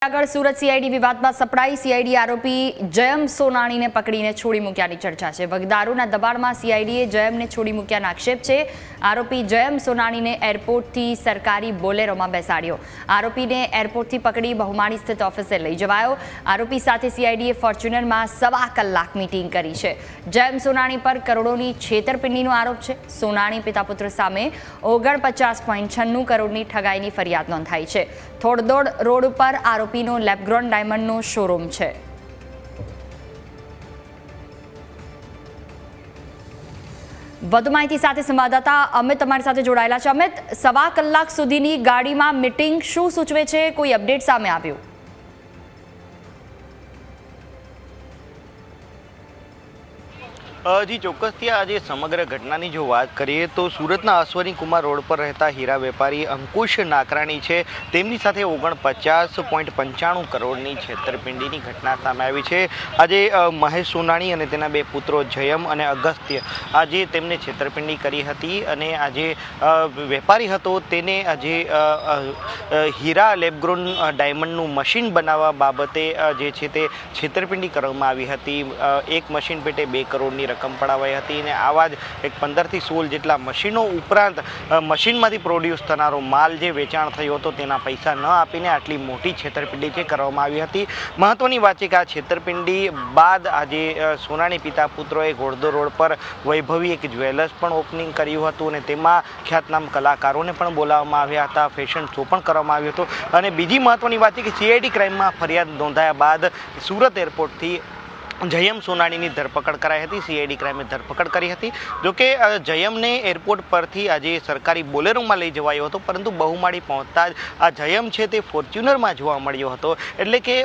આગળ સુરત સીઆઈડી વિવાદમાં સપડાઈ સીઆઈડી આરોપી જયમ સોનાણીને પકડીને છોડી મૂક્યાની ચર્ચા છે। વગદારૂના દબાણમાં સીઆઈડીએ જયમને છોડી મૂક્યાનો આક્ષેપ છે। આરોપી જયમ સોનાણીને એરપોર્ટથી સરકારી બોલેરોમાં બેસાડ્યો। આરોપીને એરપોર્ટથી પકડી બહુમાળી સ્થિત ઓફિસે લઈ જવાયો। આરોપી સાથે સીઆઈડીએ ફોર્ચ્યુનરમાં 1.25 કલાક મીટિંગ કરી છે। જયમ સોનાણી પર કરોડોની છેતરપિંડીનો આરોપ છે। સોનાણી પિતા પુત્ર સામે 49.96 કરોડની ઠગાઈની ફરિયાદ નોંધાઈ છે। થોડદોડ રોડ ઉપર આરોપીનો લેબગ્રોન ડાયમંડનો શોરૂમ છે। વધુ માહિતી સાથે સંવાદદાતા અમિત અમારી સાથે જોડાયેલા છે। અમિત, 1.25 કલાક સુધીની ગાડીમાં મીટિંગ શું સૂચવે છે? કોઈ અપડેટ સામે આવ્યું? જી ચોક્કસથી આજે સમગ્ર ઘટનાની જો વાત કરીએ તો સુરતના અશ્વની કુમાર રોડ પર રહેતા હીરા વેપારી અંકુશ નાકરાણી છે, તેમની સાથે 49.95 કરોડની છેતરપિંડીની ઘટના સામે આવી છે। આજે મહેશ સોનાણી અને તેના બે પુત્રો જયમ અને અગસ્ત્ય આજે તેમને છેતરપિંડી કરી હતી અને આજે વેપારી હતો તેને આજે હીરા લેબગ્રોન ડાયમંડનું મશીન બનાવવા બાબતે જે છે તે છેતરપિંડી કરવામાં આવી હતી। એક મશીન પેટે 2 કરોડની રકમ પડાવાઈ હતી અને આવા જ એક 15 થી 16 જેટલા મશીનો ઉપરાંત મશીનમાંથી પ્રોડ્યુસ થનારો માલ જે વેચાણ થયો હતો તેના પૈસા ન આપીને આટલી મોટી છેતરપિંડી જે કરવામાં આવી હતી। મહત્વની વાત છે કે આ છેતરપિંડી બાદ આજે સોનાણી પિતા પુત્રોએ ઘોડદોર રોડ પર વૈભવી એક જ્વેલર્સ પણ ઓપનિંગ કર્યું હતું અને તેમાં ખ્યાતનામ કલાકારોને પણ બોલાવવામાં આવ્યા હતા। ફેશન શો પણ કરવામાં આવ્યો હતો અને બીજી મહત્વની વાત છે કે સીઆઈડી ક્રાઇમમાં ફરિયાદ નોંધાયા બાદ સુરત એરપોર્ટથી જયમ સોનાણીની ધરપકડ કરાઈ હતી। સીઆઈડી ક્રાઇમે ધરપકડ કરી હતી। જોકે જયમને એરપોર્ટ પરથી આજે સરકારી બોલેરોમાં લઈ જવાયો હતો, પરંતુ બહુમાળી પહોંચતા જ આ જયમ છે તે ફોર્ચ્યુનરમાં જોવા મળ્યો હતો। એટલે કે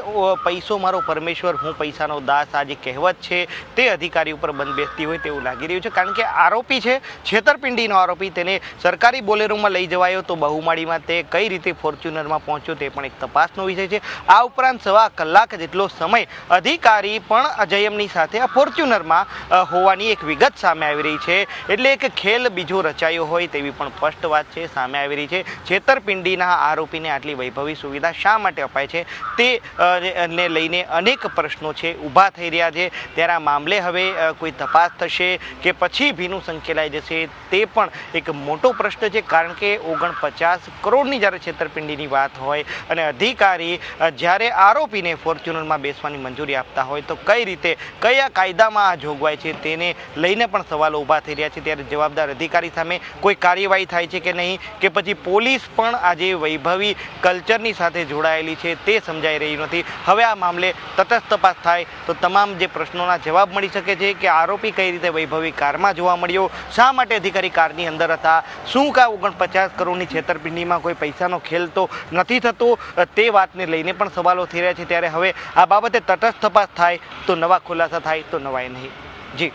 પૈસો મારો પરમેશ્વર, હું પૈસાનો દાસ, આ જે કહેવત છે તે અધિકારી ઉપર બંધ બેસતી હોય તેવું લાગી રહ્યું છે। કારણ કે આરોપી છે, છેતરપિંડીનો આરોપી, તેને સરકારી બોલેરોમાં લઈ જવાયો તો બહુમાળીમાં તે કઈ રીતે ફોર્ચ્યુનરમાં પહોંચ્યો તે પણ એક તપાસનો વિષય છે। આ ઉપરાંત 1.25 કલાક જેટલો સમય અધિકારી પણ જયમની સાથે આ ફોર્ચ્યુનરમાં હોવાની એક વિગત સામે આવી રહી છે। એટલે એક ખેલ બીજો રચાયો હોય તેવી પણ સ્પષ્ટ વાત છે સામે આવી રહી છે। છેતરપિંડીના આરોપીને આટલી વૈભવી સુવિધા શા માટે અપાય છે તે ને લઈને અનેક પ્રશ્નો છે ઊભા થઈ રહ્યા છે। ત્યારે આ મામલે હવે કોઈ તપાસ થશે કે પછી ભીનું સંકેલાઈ જશે તે પણ એક મોટો પ્રશ્ન છે। કારણ કે 49 કરોડની જ્યારે છેતરપિંડીની વાત હોય અને અધિકારી જ્યારે આરોપીને ફોર્ચ્યુનરમાં બેસવાની મંજૂરી આપતા હોય તો કઈ રીતે, કયા કાયદામાં આ જોગવાઈ છે તેને લઈને પણ સવાલો ઊભા થઈ રહ્યા છે। ત્યારે જવાબદાર અધિકારી સામે કોઈ કાર્યવાહી થાય છે કે નહીં, કે પછી પોલીસ પણ આજે વૈભવી કલ્ચરની સાથે જોડાયેલી છે તે સમજાઈ રહ્યું નથી। હવે આ મામલે તટસ્થ તપાસ થાય તો તમામ જે પ્રશ્નોના જવાબ મળી શકે છે કે આરોપી કઈ રીતે વૈભવી કારમાં જોવા મળ્યો, શા માટે અધિકારી કારની અંદર હતા, શું કા 49 કરોડની છેતરપિંડીમાં કોઈ પૈસાનો ખેલ તો નથી થતો, તે વાતને લઈને પણ સવાલો થઈ રહ્યા છે। ત્યારે હવે આ બાબતે તટસ્થ તપાસ થાય તો નવા ખુલાસા થાય તો નવાય નહીં। જી।